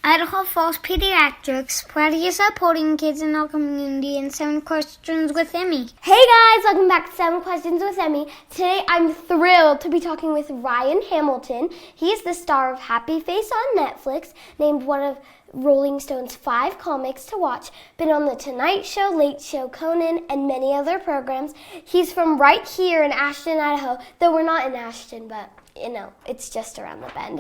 Idaho Falls Pediatrics, proudly supporting kids in our community in 7 Questions with Emmy. Hey guys, welcome back to 7 Questions with Emmy. Today I'm thrilled to be talking with Ryan Hamilton. He is the star of Happy Face on Netflix, named one of Rolling Stone's 5 comics to watch, been on The Tonight Show, Late Show, Conan, and many other programs. He's from right here in Ashton, Idaho, though we're not in Ashton, but you know, it's just around the bend.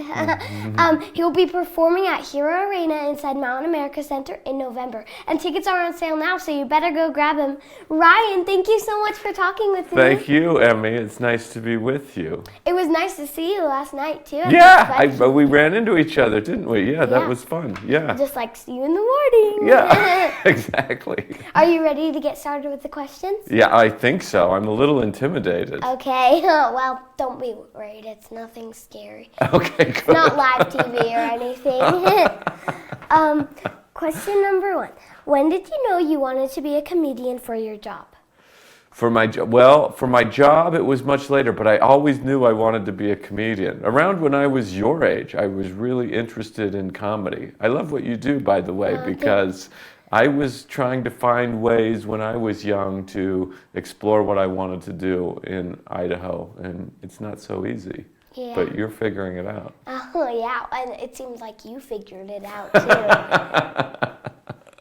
He'll be performing at Hero Arena inside Mountain America Center in November. And tickets are on sale now, so you better go grab them. Ryan, thank you so much for talking with me. Thank you, Emmy. It's nice to be with you. It was nice to see you last night, too. Yeah, we ran into each other, didn't we? Yeah, that was fun. Yeah. Just like see you in the morning. Yeah, exactly. Are you ready to get started with the questions? Yeah, I think so. I'm a little intimidated. Okay, well, don't be worried. It's nothing scary. Okay, good. It's not live TV or anything. Question number 1. When did you know you wanted to be a comedian for your job? For my job, it was much later, but I always knew I wanted to be a comedian. Around when I was your age, I was really interested in comedy. I love what you do, by the way, because I was trying to find ways when I was young to explore what I wanted to do in Idaho, and it's not so easy. Yeah. But you're figuring it out. Oh, yeah, and it seems like you figured it out, too.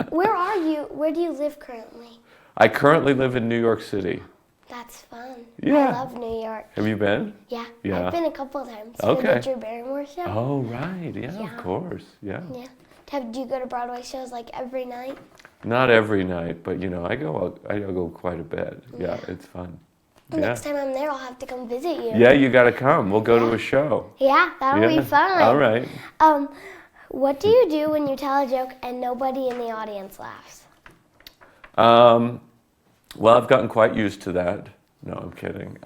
Where are you? Where do you live currently? I currently live in New York City. That's fun. Yeah. I love New York. Have you been? Yeah. Yeah. I've been a couple times. Okay. For the Drew Barrymore show. Oh, right. Yeah, of course. Yeah. Yeah. Do you go to Broadway shows like every night? Not every night, but you know, I go quite a bit. Yeah, it's fun. Next time I'm there, I'll have to come visit you. Yeah, you got to come. We'll go to a show. Yeah, that'll be fun. All right. What do you do when you tell a joke and nobody in the audience laughs? Well, I've gotten quite used to that. No, I'm kidding.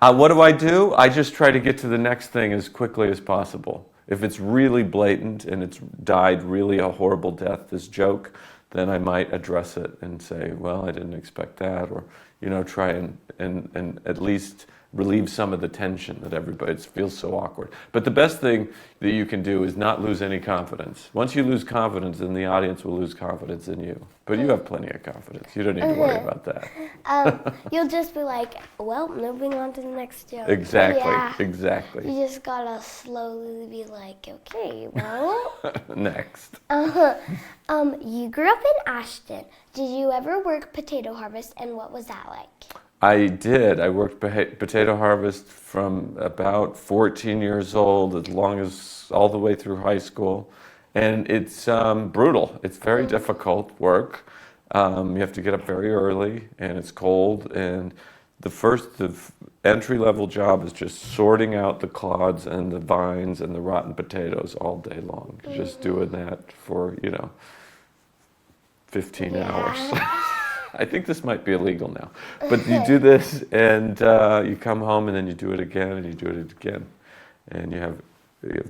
What do? I just try to get to the next thing as quickly as possible. If it's really blatant and it's died really a horrible death, this joke, then I might address it and say, well, I didn't expect that, or, you know, try and at least relieve some of the tension that everybody feels so awkward. But the best thing that you can do is not lose any confidence. Once you lose confidence, then the audience will lose confidence in you. But you have plenty of confidence. You don't need to worry about that. You'll just be like, well, moving on to the next joke. Exactly, Yeah. exactly. You just gotta slowly be like, okay, well. Next. You grew up in Ashton. Did you ever work potato harvest, and what was that like? I did. I worked potato harvest from about 14 years old, as long as all the way through high school. And it's brutal. It's very difficult work. You have to get up very early, and it's cold. And the entry-level job is just sorting out the clods and the vines and the rotten potatoes all day long. Just doing that for, 15 hours. I think this might be illegal now. But you do this, and you come home, and then you do it again, and you do it again. And you have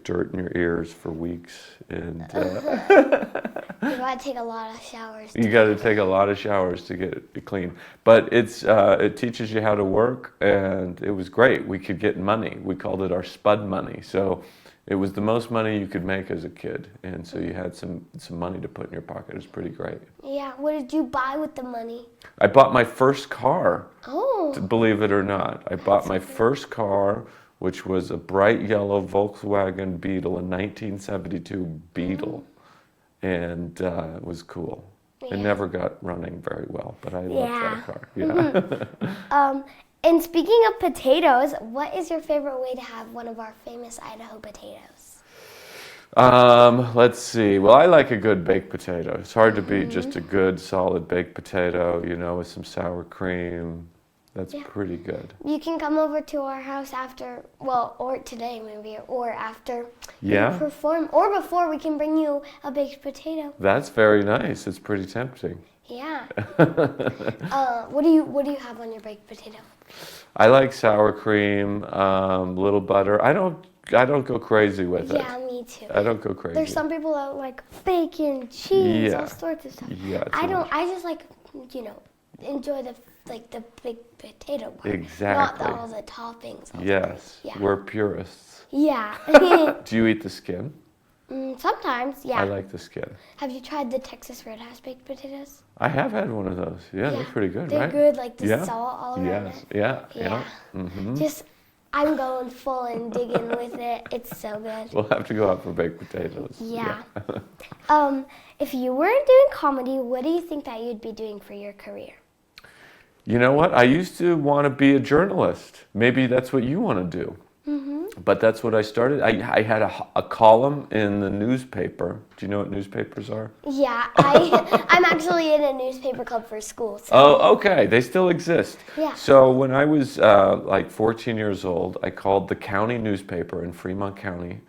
dirt in your ears for weeks. And You gotta take a lot of showers. You got to take a lot of showers to get it clean. But it teaches you how to work, and it was great. We could get money. We called it our spud money. So it was the most money you could make as a kid, and so you had some money to put in your pocket. It was pretty great. Yeah, what did you buy with the money? I bought my first car, Oh. believe it or not. I bought my first car, which was a bright yellow Volkswagen Beetle, a 1972 Beetle, and it was cool. Yeah. It never got running very well, but I loved that car. Yeah. And speaking of potatoes, what is your favorite way to have one of our famous Idaho potatoes? Let's see. Well, I like a good baked potato. It's hard to beat just a good, solid baked potato, with some sour cream. That's pretty good. You can come over to our house after, or today maybe, or after you Yeah. perform, or before. We can bring you a baked potato. That's very nice. It's pretty tempting. Yeah. What do you have on your baked potato? I like sour cream, little butter. I don't go crazy with it. Yeah, me too. I don't go crazy. There's some people that like bacon, cheese, all sorts of stuff. Yeah. I don't. I just like, enjoy the big potato part. Exactly. Not all the toppings. Yes. Yeah. We're purists. Yeah. Do you eat the skin? Sometimes, yeah. I like the skin. Have you tried the Texas Roadhouse baked potatoes? I have had one of those. Yeah, they're pretty good, They're right? good, like the Yeah. salt all around Yes. it. Yeah. Yeah. Mm-hmm. Just, I'm going full and digging with it. It's so good. We'll have to go out for baked potatoes. Yeah. If you weren't doing comedy, what do you think that you'd be doing for your career? You know what? I used to want to be a journalist. Maybe that's what you want to do. But that's what I started. I had a column in the newspaper. Do you know what newspapers are? Yeah, I'm actually in a newspaper club for school. So. Oh, okay. They still exist. Yeah. So when I was like 14 years old, I called the county newspaper in Fremont County,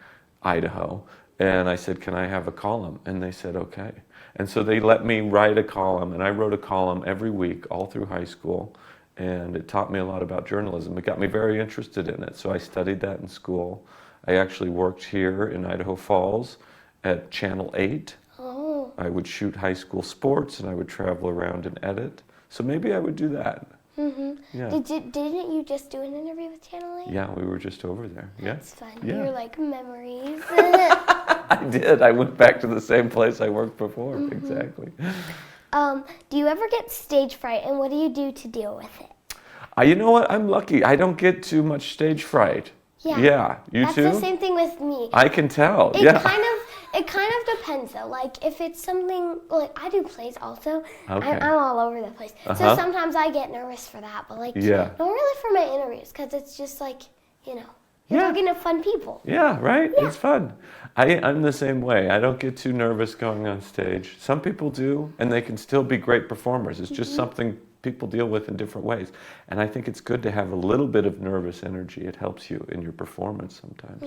Idaho, and I said, "Can I have a column?" And they said, "Okay." And so they let me write a column, and I wrote a column every week all through high school. And it taught me a lot about journalism. It got me very interested in it. So I studied that in school. I actually worked here in Idaho Falls at Channel 8. Oh. I would shoot high school sports and I would travel around and edit. So maybe I would do that. Yeah. Didn't you just do an interview with Channel 8? Yeah, we were just over there. Yeah. That's fun. Yeah. You're like memories. I did. I went back to the same place I worked before. Exactly. Do you ever get stage fright, and what do you do to deal with it? You know what? I'm lucky. I don't get too much stage fright. Yeah. Yeah. You That's too? the same thing with me. I can tell. It Yeah. kind of depends though. Like if it's something like I do plays also. Okay. I'm all over the place. So sometimes I get nervous for that, but like Yeah. not really for my interviews because it's just like you're Yeah. talking to fun people. Yeah, right? It's fun. I'm the same way. I don't get too nervous going on stage. Some people do, and they can still be great performers. It's just something people deal with in different ways. And I think it's good to have a little bit of nervous energy. It helps you in your performance sometimes.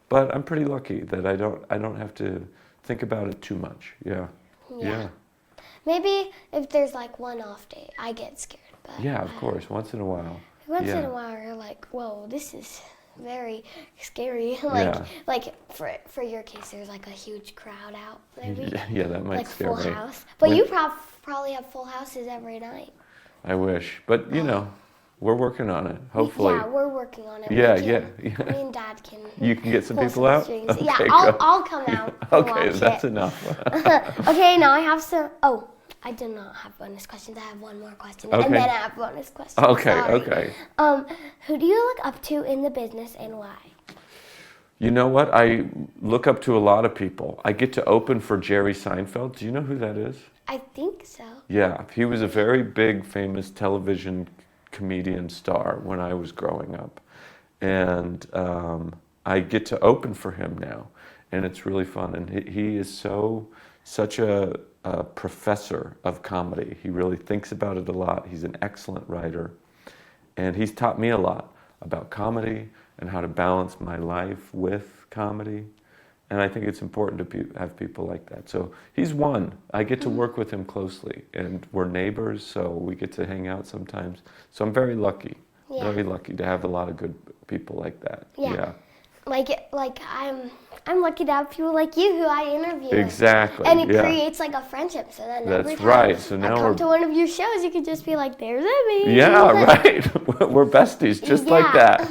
But I'm pretty lucky that I don't have to think about it too much. Yeah. Yeah. Maybe if there's like one off day, I get scared. But Yeah, of course, once in a while. Once Yeah. in a while, you're like, whoa, this is very scary. like, Yeah. like for your case, there's like a huge crowd out. Maybe. Yeah, that might Like scare full me. house. But When- you probably have full houses every night. I wish. But, we're working on it, hopefully. Yeah, we're working on it. Yeah, We can- yeah. Me and Dad can. You can get some pull people out? strings. Okay, Yeah, good. I'll come out. And Okay, watch that's it. enough. Okay, now I have some. Oh, I do not have bonus questions. I have one more question, Okay. and then I have bonus questions. Okay, Sorry. okay. Who do you look up to in the business and why? You know what? I look up to a lot of people. I get to open for Jerry Seinfeld. Do you know who that is? I think so. Yeah, he was a very big, famous television comedian star when I was growing up. And I get to open for him now. And it's really fun. And he is such a professor of comedy. He really thinks about it a lot. He's an excellent writer. And he's taught me a lot about comedy and how to balance my life with comedy. And I think it's important to have people like that. So he's one. I get to work with him closely. And we're neighbors, so we get to hang out sometimes. So I'm very lucky. Yeah. Very lucky to have a lot of good people like that. Yeah. Like I'm lucky to have people like you who I interview. Exactly. And it yeah. creates like a friendship. So then every That's time right. So I now come we're to one of your shows, you could just be like, "There's Emmy." yeah, right. We're besties, just like that.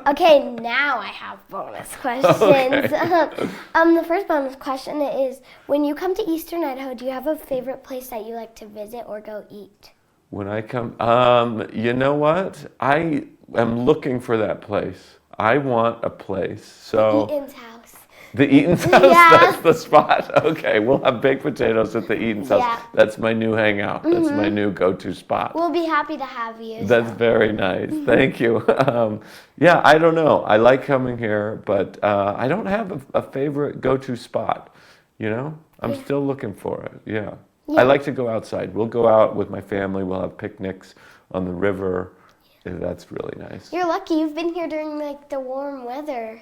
Okay, now I have bonus questions. Okay. The first bonus question is: when you come to Eastern Idaho, do you have a favorite place that you like to visit or go eat? When I come, you know what? I am looking for that place. I want a place. So Eaton's house. the Eaton's house. Yeah. That's the spot. Okay, we'll have baked potatoes at the Eaton's house. Yeah. That's my new hangout. That's my new go-to spot. We'll be happy to have you. That's very nice. Thank you. Yeah, I don't know. I like coming here, but I don't have a favorite go-to spot. I'm still looking for it. Yeah. I like to go outside. We'll go out with my family. We'll have picnics on the river. Yeah, that's really nice. You're lucky. You've been here during like the warm weather.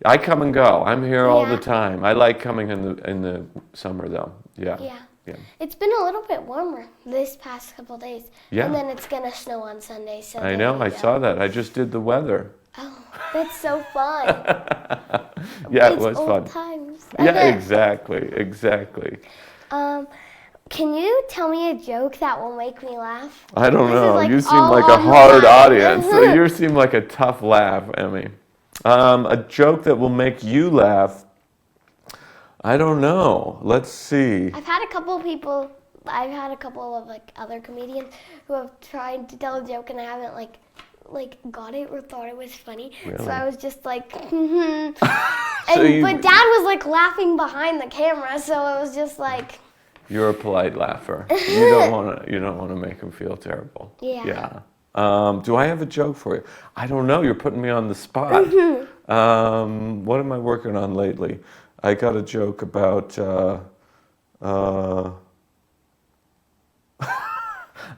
I come and go. I'm here all the Yeah. time. I like coming in the summer though. Yeah. Yeah. It's been a little bit warmer this past couple days. Yeah. And then it's gonna snow on Sunday. So I there know. you I go. saw that. I just did the weather. Oh, that's so fun. Yeah, It's it was old fun. times. Yeah, exactly. Can you tell me a joke that will make me laugh? I don't This is, know. like, You seem all like a on the hard line. audience. So you seem like a tough laugh, Emmy. A joke that will make you laugh. I don't know. Let's see. I've had a couple of like other comedians who have tried to tell a joke and I haven't like got it or thought it was funny. Really? So I was just like, mm-hmm. But Dad was like laughing behind the camera, so it was just like. You're a polite laugher. You don't want to make him feel terrible. Yeah. Yeah. Do I have a joke for you? I don't know. You're putting me on the spot. What am I working on lately? I got a joke about.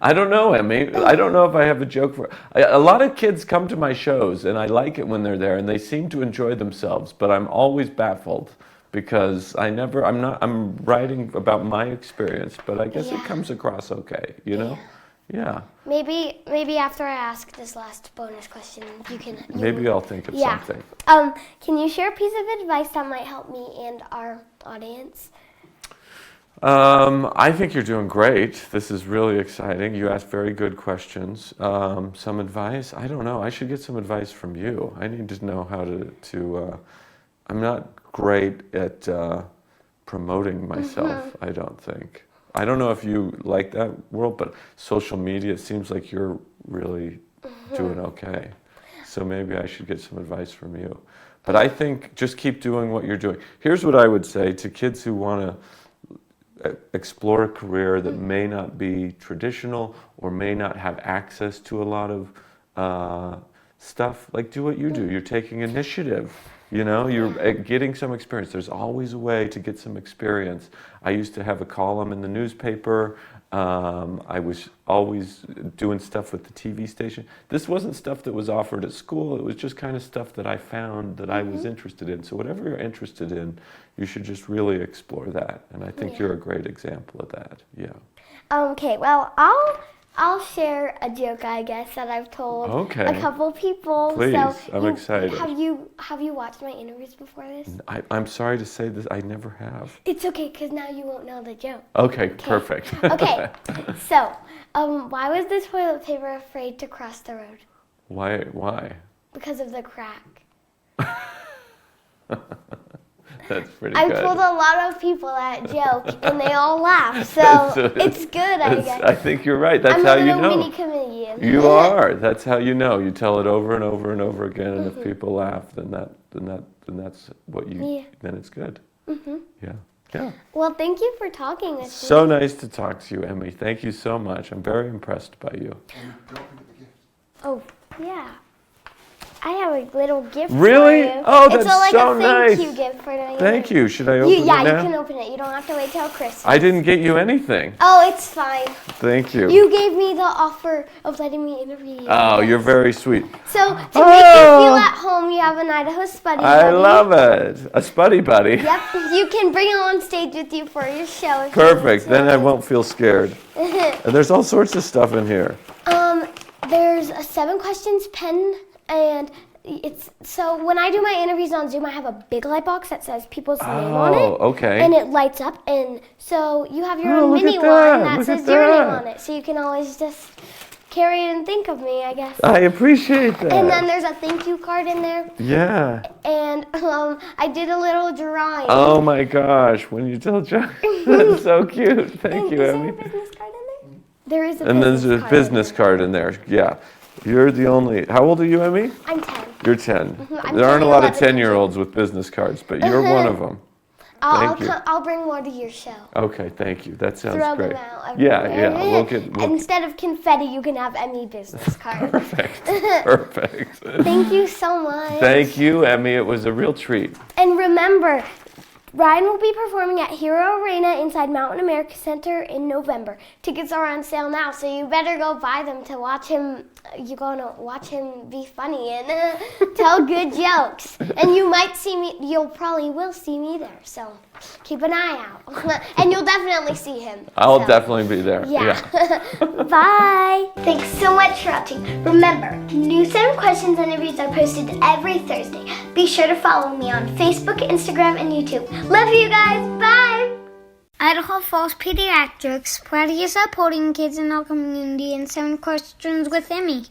I don't know, Emmy. I don't know if I have a joke for. A lot of kids come to my shows, and I like it when they're there, and they seem to enjoy themselves. But I'm always baffled because I'm writing about my experience, but I guess it comes across okay. You know. Yeah. Maybe after I ask this last bonus question, Maybe I'll think of something. Can you share a piece of advice that might help me and our audience? I think you're doing great. This is really exciting. You asked very good questions. Some advice? I don't know. I should get some advice from you. I need to know how to I'm not great at promoting myself, I don't think. I don't know if you like that world, but social media, it seems like you're really doing okay. So maybe I should get some advice from you. But I think just keep doing what you're doing. Here's what I would say to kids who want to explore a career that may not be traditional or may not have access to a lot of stuff. Like, do what you do. You're taking initiative. You know, you're getting some experience. There's always a way to get some experience. I used to have a column in the newspaper. I was always doing stuff with the TV station. This wasn't stuff that was offered at school. It was just kind of stuff that I found that I was interested in. So whatever you're interested in, you should just really explore that. And I think you're a great example of that. Yeah. Okay, well, I'll share a joke, I guess, that I've told a couple people. Please, so I'm excited. Have you watched my interviews before this? I'm sorry to say this, I never have. It's okay, because now you won't know the joke. Okay, perfect. Okay, so why was the toilet paper afraid to cross the road? Why? Because of the crack. That's pretty I've good. told a lot of people that joke, and they all laugh, so it's good, I guess. I think you're right. That's how you know. I'm a little mini comedian. You are. That's how you know. You tell it over and over and over again, and if people laugh, then that's what you. Yeah. Then it's good. Yeah. Yeah. Well, thank you for talking with me. So nice to talk to you, Emmy. Thank you so much. I'm very impressed by you. Oh, yeah. I have a little gift Really? for you. Oh, that's it's so a nice. thank you gift for doing Thank you. Should I open it now? Yeah, you can open it. You don't have to wait till Christmas. I didn't get you anything. Oh, it's fine. Thank you. You gave me the offer of letting me interview you. Oh, you're very sweet. So, to make you feel at home, you have an Idaho Spuddy Buddy. I love it. A Spuddy Buddy. Yep. You can bring it on stage with you for your show. Perfect. Then I won't feel scared. And there's all sorts of stuff in here. There's a 7 questions pen, and so when I do my interviews on Zoom, I have a big light box that says people's name on it. Oh, okay. And it lights up, and so you have your own look mini at that. one that Look says at your name that. on it, so you can always just carry it and think of me, I guess. I appreciate that. And then there's a thank you card in there. Yeah. And I did a little drawing. Oh my gosh, when you tell John, that's so cute. Thank you, Is Emmy. there a business card in there? There is a And business there's a card business card in there. Yeah. You're the only. How old are you, Emmy? I'm 10. You're 10. I'm There aren't a lot of 11. 10-year-olds with business cards, but you're one of them. Thank you. I'll bring more to your show. Okay, thank you. That sounds Throw great. them out Yeah, everywhere. We'll Instead of confetti, you can have Emmy business card. Perfect. Perfect. Thank you so much. Thank you, Emmy. It was a real treat. And remember, Ryan will be performing at Hero Arena inside Mountain America Center in November. Tickets are on sale now, so you better go buy them to watch him. You're going to watch him be funny and tell good jokes. And you might see me, you'll probably will see me there, so keep an eye out. And you'll definitely see him. I'll definitely be there. Yeah. Bye. Thanks so much for watching. Remember, new 7 questions and interviews are posted every Thursday. Be sure to follow me on Facebook, Instagram, and YouTube. Love you guys. Bye. Idaho Falls Pediatrics, proudly supporting kids in our community, and 7 questions with Emmy.